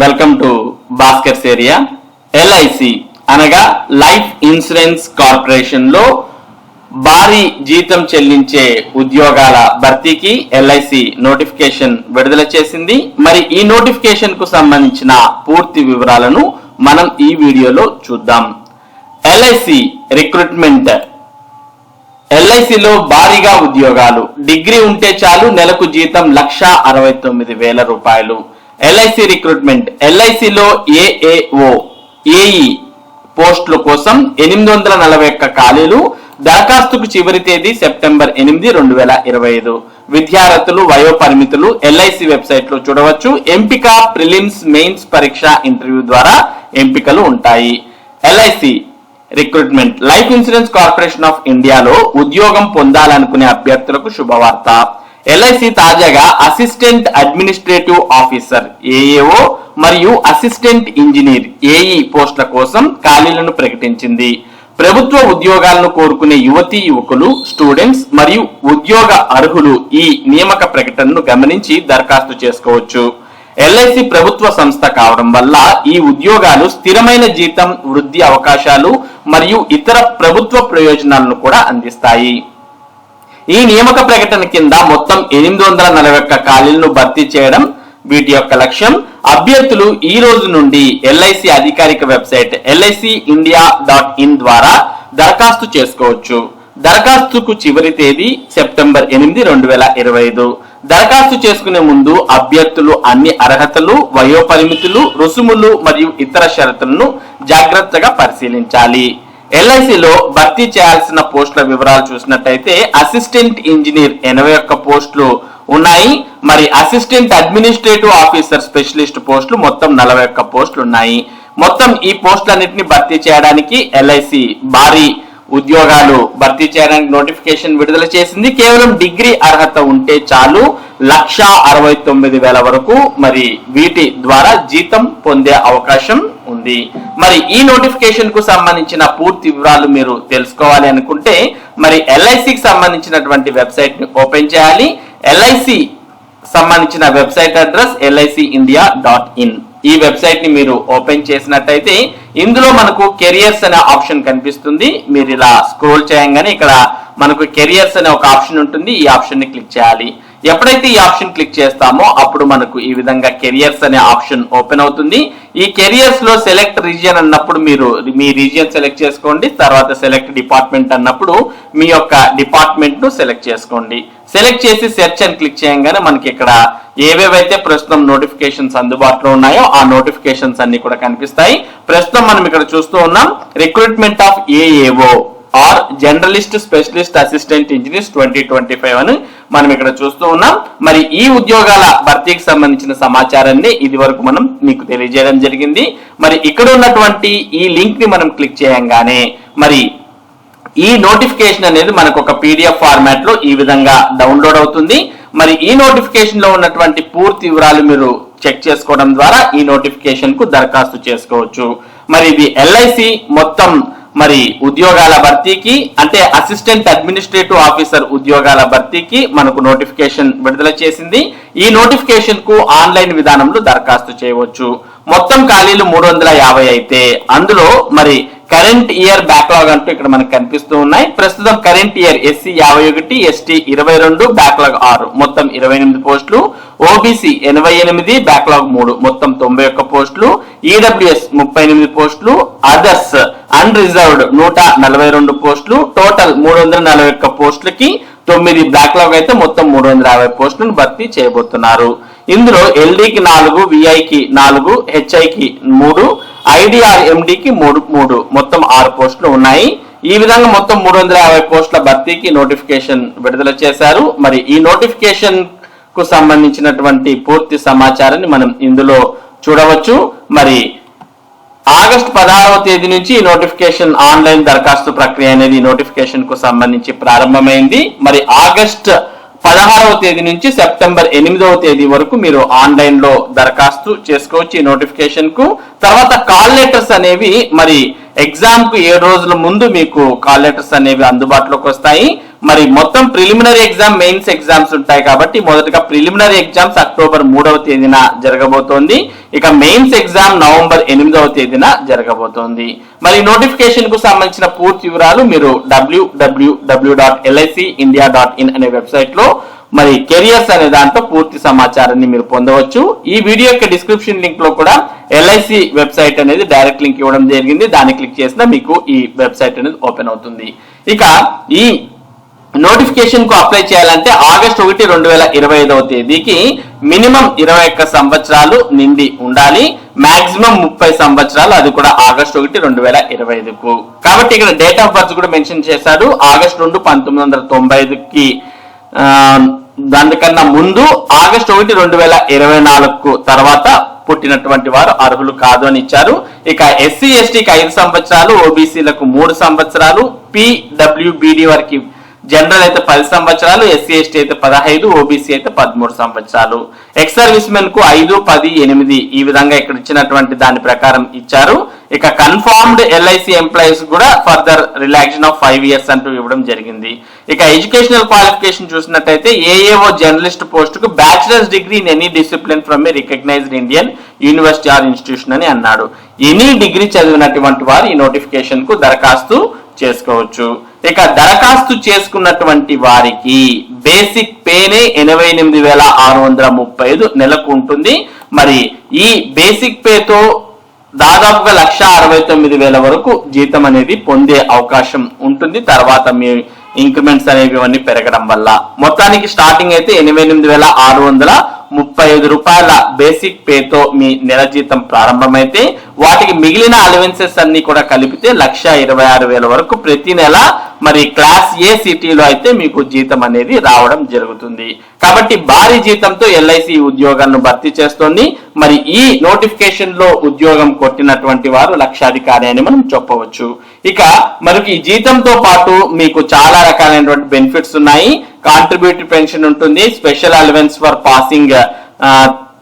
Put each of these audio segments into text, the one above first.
Welcome to Bhaskar's area. LIC అనగా life insurance corporation లో భారీ జీతం చెల్లించే ఉద్యోగాల భర్తీకి ఎల్ఐసి నోటిఫికేషన్ విడుదల చేసింది. మరి ఈ నోటిఫికేషన్ కు సంబంధించిన పూర్తి వివరాలను మనం ఈ వీడియోలో చూద్దాం. LIC recruitment. ఎల్ఐసిలో భారీగా ఉద్యోగాలు. డిగ్రీ ఉంటే చాలు, నెలకు జీతం 1,69,000 రూపాయలు. LIC recruitment. ఎల్ఐసిలో ఏఏఓ ఏఈ పోస్టుల కోసం 841 ఖాళీలు. దరఖాస్తుకు చివరి తేదీ సెప్టెంబర్ 8, 2025. విద్యార్థులు, వయో పరిమితులు ఎల్ఐసి వెబ్సైట్ లో చూడవచ్చు. ఎంపిక ప్రిలిమ్స్, మెయిన్స్ పరీక్ష, ఇంటర్వ్యూ ద్వారా ఎంపికలు ఉంటాయి. LIC recruitment. Life insurance corporation of ఇండియాలో ఉద్యోగం పొందాలనుకునే అభ్యర్థులకు శుభవార్త. ఎల్ఐసి తాజాగా అసిస్టెంట్ అడ్మినిస్ట్రేటివ్ ఆఫీసర్ ఏఏఓ మరియు అసిస్టెంట్ ఇంజనీర్ ఏఈ పోస్టుల కోసం ఖాళీలను ప్రకటించింది. ప్రభుత్వ ఉద్యోగాలను కోరుకునే యువతీ యువకులు, స్టూడెంట్స్ మరియు ఉద్యోగ అర్హులు ఈ నియామక ప్రకటనను గమనించి దరఖాస్తు చేసుకోవచ్చు. ఎల్ఐసి ప్రభుత్వ సంస్థ కావడం వల్ల ఈ ఉద్యోగాలు స్థిరమైన జీతం, వృద్ధి అవకాశాలు మరియు ఇతర ప్రభుత్వ ప్రయోజనాలను కూడా అందిస్తాయి. ఈ నియామక ప్రకటన కింద మొత్తం 841 ఖాళీలను భర్తీ చేయడం వీటి యొక్క లక్ష్యం. అభ్యర్థులు ఈ రోజు నుండి ఎల్ఐసి అధికారిక వెబ్సైట్ LICindia.in ద్వారా దరఖాస్తు చేసుకోవచ్చు. దరఖాస్తుకు చివరి తేదీ సెప్టెంబర్ 8, 2025. దరఖాస్తు చేసుకునే ముందు అభ్యర్థులు అన్ని అర్హతలు, వయో పరిమితులు, రుసుములు మరియు ఇతర షరతులను జాగ్రత్తగా పరిశీలించాలి. ఎల్ఐసిలో భర్తీ చేయాల్సిన పోస్టుల వివరాలు చూసినట్టయితే అసిస్టెంట్ ఇంజనీర్ 81 పోస్టులు ఉన్నాయి. మరి అసిస్టెంట్ అడ్మినిస్ట్రేటివ్ ఆఫీసర్ స్పెషలిస్ట్ పోస్టులు మొత్తం 41 పోస్టులు ఉన్నాయి. మొత్తం ఈ పోస్టులన్నింటినీ భర్తీ చేయడానికి ఎల్ఐసి భారీ ఉద్యోగాలు భర్తీ చేయడానికి నోటిఫికేషన్ విడుదల చేసింది. కేవలం డిగ్రీ అర్హత ఉంటే చాలు, 1,69,000 వరకు మరి వీటి ద్వారా జీతం పొందే అవకాశం ఉంది. మరి ఈ నోటిఫికేషన్ కు సంబంధించిన పూర్తి వివరాలు మీరు తెలుసుకోవాలి అనుకుంటే మరి ఎల్ఐసికి సంబంధించినటువంటి వెబ్సైట్ ని ఓపెన్ చేయాలి. ఎల్ఐసి సంబంధించిన వెబ్సైట్ అడ్రస్ LICindia.in. ఈ వెబ్సైట్ ని మీరు ఓపెన్ చేసినట్టయితే ఇందులో మనకు కెరియర్స్ అనే ఆప్షన్ కనిపిస్తుంది. మీరు ఇలా స్క్రోల్ చేయగానే ఇక్కడ మనకు కెరియర్స్ అనే ఒక ఆప్షన్ ఉంటుంది. ఈ ఆప్షన్ ని క్లిక్ చేయాలి. ఎప్పుడైతే ఈ ఆప్షన్ క్లిక్ చేస్తామో అప్పుడు మనకు ఈ విధంగా కెరియర్స్ అనే ఆప్షన్ ఓపెన్ అవుతుంది. ఈ కెరియర్స్ లో సెలెక్ట్ రీజియన్ అన్నప్పుడు మీరు మీ రీజియన్ సెలెక్ట్ చేసుకోండి. తర్వాత సెలెక్ట్ డిపార్ట్మెంట్ అన్నప్పుడు మీ యొక్క డిపార్ట్మెంట్ ను సెలెక్ట్ చేసుకోండి. సెలెక్ట్ చేసి సెర్చ్ అని క్లిక్ చేయగానే మనకి ఇక్కడ ఏవేవైతే ప్రస్తుతం నోటిఫికేషన్స్ అందుబాటులో ఉన్నాయో ఆ నోటిఫికేషన్స్ అన్ని కూడా కనిపిస్తాయి. ప్రస్తుతం మనం ఇక్కడ చూస్తూ ఉన్నాం recruitment of AAO or generalist specialist assistant engineers 2025 అని మనం ఇక్కడ చూస్తూ ఉన్నాం. మరి ఈ ఉద్యోగాల భర్తీకి సంబంధించిన సమాచారాన్ని ఇది వరకు మనం మీకు తెలియజేయడం జరిగింది. మరి ఇక్కడ ఉన్నటువంటి ఈ లింక్ ని మనం క్లిక్ చేయంగానే మరి ఈ నోటిఫికేషన్ అనేది మనకు ఒక PDF ఫార్మాట్ లో ఈ విధంగా డౌన్లోడ్ అవుతుంది. మరి ఈ నోటిఫికేషన్ లో ఉన్నటువంటి పూర్తి వివరాలు మీరు చెక్ చేసుకోవడం ద్వారా ఈ నోటిఫికేషన్ కు దరఖాస్తు చేసుకోవచ్చు. మరి ఇది ఎల్ఐసి మొత్తం మరి ఉద్యోగాల భర్తీకి అంటే అసిస్టెంట్ అడ్మినిస్ట్రేటివ్ ఆఫీసర్ ఉద్యోగాల భర్తీకి మనకు నోటిఫికేషన్ విడుదల చేసింది. ఈ నోటిఫికేషన్ కు ఆన్లైన్ విధానంలో దరఖాస్తు చేయవచ్చు. మొత్తం ఖాళీలు 350 అయితే అందులో మరి కరెంట్ ఇయర్ బ్యాక్లాగ్ అంటూ ఇక్కడ మనకు కనిపిస్తూ ఉన్నాయి. ప్రస్తుతం current year SC 51, ST 22, backlog 6 మొత్తం 28 పోస్టులు. ఓబీసీ 88, బ్యాక్లాగ్ 3 మొత్తం 91 పోస్టులు. ఈడబ్ల్యూఎస్ 38 పోస్టులు. అదర్స్ అన్రిజర్వ్డ్ 142 పోస్టులు. టోటల్ 341 పోస్టులకి 9 బ్యాక్లాగ్ అయితే మొత్తం 350 పోస్టులను భర్తీ చేయబోతున్నారు. ఇందులో LDకి 4, VIకి 4, HIకి 3, IDR MDకి 3 మొత్తం 6 పోస్టులు ఉన్నాయి. ఈ విధంగా మొత్తం 350 పోస్టుల భర్తీకి నోటిఫికేషన్ విడుదల చేశారు. మరి ఈ నోటిఫికేషన్ కు సంబంధించినటువంటి పూర్తి సమాచారాన్ని మనం ఇందులో చూడవచ్చు. మరి ఆగస్టు 16వ తేదీ నుంచి ఈ నోటిఫికేషన్ ఆన్లైన్ దరఖాస్తు ప్రక్రియ అనేది నోటిఫికేషన్ కు సంబంధించి ప్రారంభమైంది. మరి ఆగస్టు 16వ తేదీ నుంచి సెప్టెంబర్ 8వ తేదీ వరకు మీరు ఆన్లైన్ లో దరఖాస్తు చేసుకోవచ్చు ఈ నోటిఫికేషన్ కు. తర్వాత కాల్ లెటర్స్ అనేవి మరి ఎగ్జామ్ కు 7 రోజుల ముందు మీకు కాల్ లెటర్స్ అనేవి అందుబాటులోకి వస్తాయి. మరి మొత్తం ప్రిలిమినరీ ఎగ్జామ్, మెయిన్స్ ఎగ్జామ్స్ ఉంటాయి కాబట్టి మొదటగా ప్రిలిమినరీ ఎగ్జామ్స్ అక్టోబర్ 3వ తేదీన జరగబోతోంది. ఇక మెయిన్స్ ఎగ్జామ్ నవంబర్ 8వ తేదీన జరగబోతోంది. మరి నోటిఫికేషన్ కు సంబంధించిన పూర్తి వివరాలు మీరు www.licindia.in అనే వెబ్సైట్ లో మరి కెరియర్స్ అనే దాంట్లో పూర్తి సమాచారాన్ని మీరు పొందవచ్చు. ఈ వీడియో యొక్క డిస్క్రిప్షన్ లింక్ లో కూడా ఎల్ఐసి వెబ్సైట్ అనేది డైరెక్ట్ లింక్ ఇవ్వడం జరిగింది. దాన్ని క్లిక్ చేసినా మీకు ఈ వెబ్సైట్ అనేది ఓపెన్ అవుతుంది. ఇక ఈ నోటిఫికేషన్ కు అప్లై చేయాలంటే ఆగస్టు 1, 2025 తేదీకి మినిమం 21 సంవత్సరాలు నిండి ఉండాలి. మాక్సిమం 30 సంవత్సరాలు, అది కూడా ఆగస్టు 1, 2025కు. కాబట్టి ఇక్కడ డేట్ ఆఫ్ బర్త్ కూడా మెన్షన్ చేశాడు. ఆగస్టు 2, 1995కి దానికన్నా ముందు ఆగస్టు 1, 2024కు తర్వాత పుట్టినటువంటి వారు అర్హులు కాదు అని ఇచ్చారు. ఇక ఎస్సీ ఎస్టీకి 5 సంవత్సరాలు, ఓబీసీలకు 3 సంవత్సరాలు, పీడబ్ల్యూబీడీ వారికి జనరల్ అయితే 10 సంవత్సరాలు, ఎస్సీ ఎస్టీ అయితే 15, ఓబీసీ అయితే 13 సంవత్సరాలు. ఎక్స్ సర్వీస్ మెన్ కు 5, 10, 8 ఈ విధంగా ఇక్కడ ఇచ్చినటువంటి దాని ప్రకారం ఇచ్చారు. ఇక కన్ఫర్మ్డ్ ఎల్ఐసి ఎంప్లాయీస్ కూడా ఫర్దర్ రిలాక్సేషన్ ఆఫ్ 5 years అంటూ ఇవ్వడం జరిగింది. ఇక ఎడ్యుకేషనల్ క్వాలిఫికేషన్ చూసినట్టయితే ఏఏఓ జర్నలిస్ట్ పోస్ట్ కు bachelor's degree in any discipline from a recognised Indian university or institution అని అన్నాడు. ఎనీ డిగ్రీ చదివినటువంటి వారు ఈ నోటిఫికేషన్ కు దరఖాస్తు చేసుకోవచ్చు. ఇక దరఖాస్తు చేసుకున్నటువంటి వారికి బేసిక్ పేనే 88,635 నెలకు ఉంటుంది. మరి ఈ బేసిక్ పేతో దాదాపుగా 1,69,000 వరకు జీతం అనేది పొందే అవకాశం ఉంటుంది. తర్వాత మీ ఇంక్రిమెంట్స్ అనేవి ఇవన్నీ పెరగడం వల్ల మొత్తానికి స్టార్టింగ్ అయితే 88,635 రూపాయల బేసిక్ పేతో మీ నెల జీతం ప్రారంభమైతే వాటికి మిగిలిన అలవెన్సెస్ అన్ని కూడా కలిపితే 1,26,000 వరకు ప్రతి నెల మరి క్లాస్ ఏ సిటీలో అయితే మీకు జీతం అనేది రావడం జరుగుతుంది. కాబట్టి భారీ జీతంతో ఎల్ఐసి ఉద్యోగాలను భర్తీ చేస్తోంది. మరి ఈ నోటిఫికేషన్ లో ఉద్యోగం కొట్టినటువంటి వారు లక్షాధికారి అని మనం చెప్పవచ్చు. ఇక మనకి ఈ జీతంతో పాటు మీకు చాలా రకాలైనటువంటి బెనిఫిట్స్ ఉన్నాయి. కాంట్రిబ్యూటరీ పెన్షన్ ఉంటుంది, స్పెషల్ అలవెన్స్ ఫర్ పాసింగ్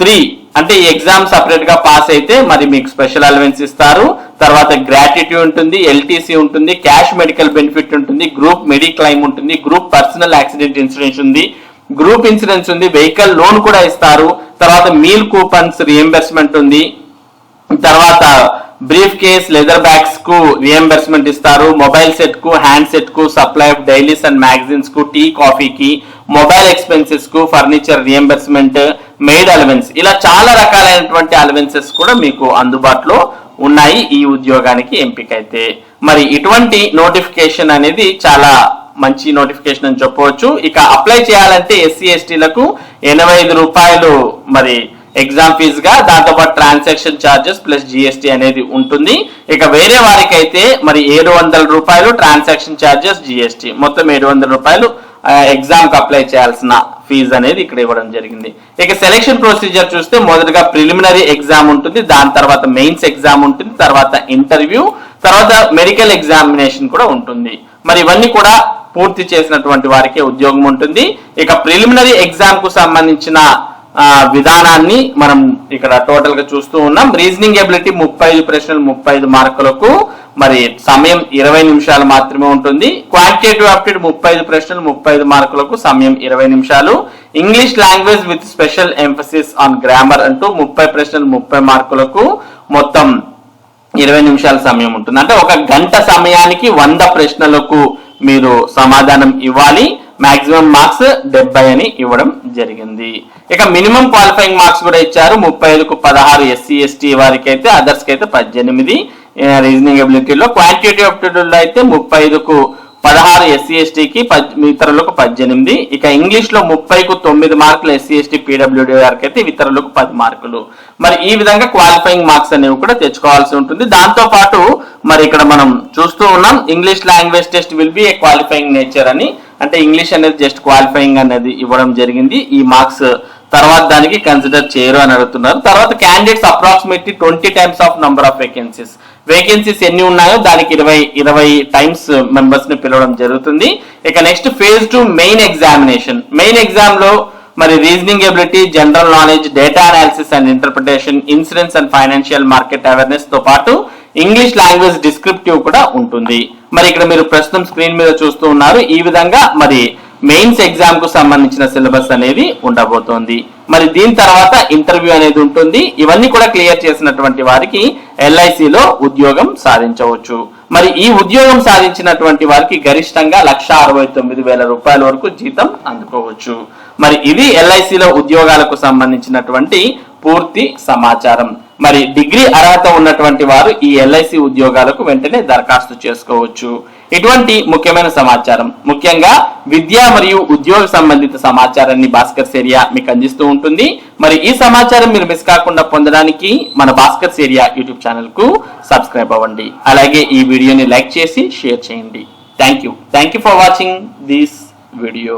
3 అంటే ఈ ఎగ్జామ్ సపరేట్ గా పాస్ అయితే మరి మీకు స్పెషల్ అలవెన్స్ ఇస్తారు. తర్వాత గ్రాట్యుటీ ఉంటుంది, ఎల్టీసీ ఉంటుంది, క్యాష్ మెడికల్ బెనిఫిట్ ఉంటుంది, గ్రూప్ మెడిక్లైమ్ ఉంటుంది, గ్రూప్ పర్సనల్ యాక్సిడెంట్ ఇన్సూరెన్స్ ఉంది, గ్రూప్ ఇన్సూరెన్స్ ఉంది, వెహికల్ లోన్ కూడా ఇస్తారు. తర్వాత మీల్ కూపన్స్ రియంబర్స్మెంట్ ఉంది. తర్వాత బ్రీఫ్ కేస్, లెదర్ బ్యాగ్స్ కు రియంబర్స్మెంట్ ఇస్తారు. మొబైల్ సెట్ కు, హ్యాండ్ సెట్ కు, supply of dailies and magazines కు, టీ కాఫీకి, మొబైల్ ఎక్స్పెన్సెస్ కు, ఫర్నిచర్ రియంబర్స్మెంట్, మెయిడ్ అలవెన్స్, ఇలా చాలా రకాలైనటువంటి అలవెన్సెస్ కూడా మీకు అందుబాటులో ఉన్నాయి ఈ ఉద్యోగానికి ఎంపికైతే. మరి ఇటువంటి నోటిఫికేషన్ అనేది చాలా మంచి నోటిఫికేషన్ అని చెప్పవచ్చు. ఇక అప్లై చేయాలంటే ఎస్సీ ఎస్టీలకు 85 రూపాయలు మరి ఎగ్జామ్ ఫీజ్ గా, దాంతోపాటు ట్రాన్సాక్షన్ ఛార్జెస్ ప్లస్ జిఎస్టీ అనేది ఉంటుంది. ఇక వేరే వారికి అయితే మరి 700 రూపాయలు ట్రాన్సాక్షన్ ఛార్జెస్, జిఎస్టీ, మొత్తం 700 రూపాయలు ఎగ్జామ్ కి అప్లై చేయాల్సిన ఫీజు అనేది ఇక్కడ ఇవ్వడం జరిగింది. ఇక సెలక్షన్ ప్రొసీజర్ చూస్తే మొదటగా ప్రిలిమినరీ ఎగ్జామ్ ఉంటుంది, దాని తర్వాత మెయిన్స్ ఎగ్జామ్ ఉంటుంది, తర్వాత ఇంటర్వ్యూ, తర్వాత మెడికల్ ఎగ్జామినేషన్ కూడా ఉంటుంది. మరి ఇవన్నీ కూడా పూర్తి చేసినటువంటి వారికి ఉద్యోగం ఉంటుంది. ఇక ప్రిలిమినరీ ఎగ్జామ్ కు సంబంధించిన విధానాన్ని మనం ఇక్కడ టోటల్ గా చూస్తూ ఉన్నాం. రీజనింగ్ ఎబిలిటీ 35 ప్రశ్నలు 35 మార్కులకు, మరి సమయం 20 నిమిషాలు మాత్రమే ఉంటుంది. క్వాంటిటేటివ్ ఆప్టిట్యూడ్ 35 ప్రశ్నలు 35 మార్కులకు, సమయం 20 నిమిషాలు. English language with special emphasis on grammar అంటూ 30 ప్రశ్నలు 30 మార్కులకు, మొత్తం 20 నిమిషాల సమయం ఉంటుంది. అంటే ఒక గంట సమయానికి 100 ప్రశ్నలకు మీరు సమాధానం ఇవ్వాలి. మాక్సిమం మార్క్స్ 70 అని ఇవ్వడం జరిగింది. ఇక మినిమం క్వాలిఫైయింగ్ మార్క్స్ కూడా ఇచ్చారు. 35కు 16 ఎస్సీ ఎస్టీ వారికి అయితే, అదర్స్ కి అయితే 18 రీజనింగ్ ఎబిలిటీలో. క్వాంటిటేటివ్ ఆప్టిట్యూడ్ అయితే 35కు 16 ఎస్సీ ఎస్టీకి, ఇతరులకు 18. ఇక ఇంగ్లీష్ లో 30కు 9 మార్కులు ఎస్సీ ఎస్టీ పీడబ్ల్యూడీ వారికి అయితే, ఇతరులకు 10 మార్కులు. మరి ఈ విధంగా క్వాలిఫైయింగ్ మార్క్స్ అనేవి కూడా తెచ్చుకోవాల్సి ఉంటుంది. దాంతో పాటు మరి ఇక్కడ మనం చూస్తూ ఉన్నాం, English language test will be A qualifying nature అని, అంటే ఇంగ్లీష్ అనేది జస్ట్ క్వాలిఫైయింగ్ అనేది ఇవ్వడం జరిగింది. ఈ మార్క్స్ తర్వాత దానికి కన్సిడర్ చేయరు అని అడుగుతున్నారు. తర్వాత candidates approximately 20 times of number of vacancies ఎన్ని ఉన్నాయో దానికి 20 టైమ్స్ మెంబర్స్ ని పిలవడం జరుగుతుంది. ఇక next phase 2 main examination. Main exam లో మరి reasoning ability, general knowledge, data analysis and interpretation, insurance and financial market awareness తో పాటు ఇంగ్లీష్ లాంగ్వేజ్ డిస్క్రిప్టివ్ కూడా ఉంటుంది. మరి ఇక్కడ మీరు ప్రస్తుతం స్క్రీన్ మీద చూస్తూ ఉన్నారు. ఈ విధంగా మరి మెయిన్స్ ఎగ్జామ్ కు సంబంధించిన సిలబస్ అనేది ఉండబోతోంది. మరి దీని తర్వాత ఇంటర్వ్యూ అనేది ఉంటుంది. ఇవన్నీ కూడా క్లియర్ చేసినటువంటి వారికి ఎల్ఐసిలో ఉద్యోగం సాధించవచ్చు. మరి ఈ ఉద్యోగం సాధించినటువంటి వారికి గరిష్టంగా 1,69,000 రూపాయల వరకు జీతం అందుకోవచ్చు. మరి ఇది ఎల్ఐసిలో ఉద్యోగాలకు సంబంధించినటువంటి పూర్తి సమాచారం. మరి డిగ్రీ అర్హత ఉన్నటువంటి వారు ఈ ఎల్ఐసి ఉద్యోగాలకు వెంటనే దరఖాస్తు చేసుకోవచ్చు. ఇటువంటి ముఖ్యమైన సమాచారం, ముఖ్యంగా విద్య మరియు ఉద్యోగ సంబంధిత సమాచారాన్ని భాస్కర్స్ ఏరియా మీకు అందిస్తూ ఉంటుంది. మరి ఈ సమాచారం మీరు మిస్ కాకుండా పొందడానికి మన భాస్కర్స్ ఏరియా యూట్యూబ్ ఛానల్ కు సబ్స్క్రైబ్ అవ్వండి. అలాగే ఈ వీడియోని లైక్ చేసి షేర్ చేయండి. Thank you for watching this video.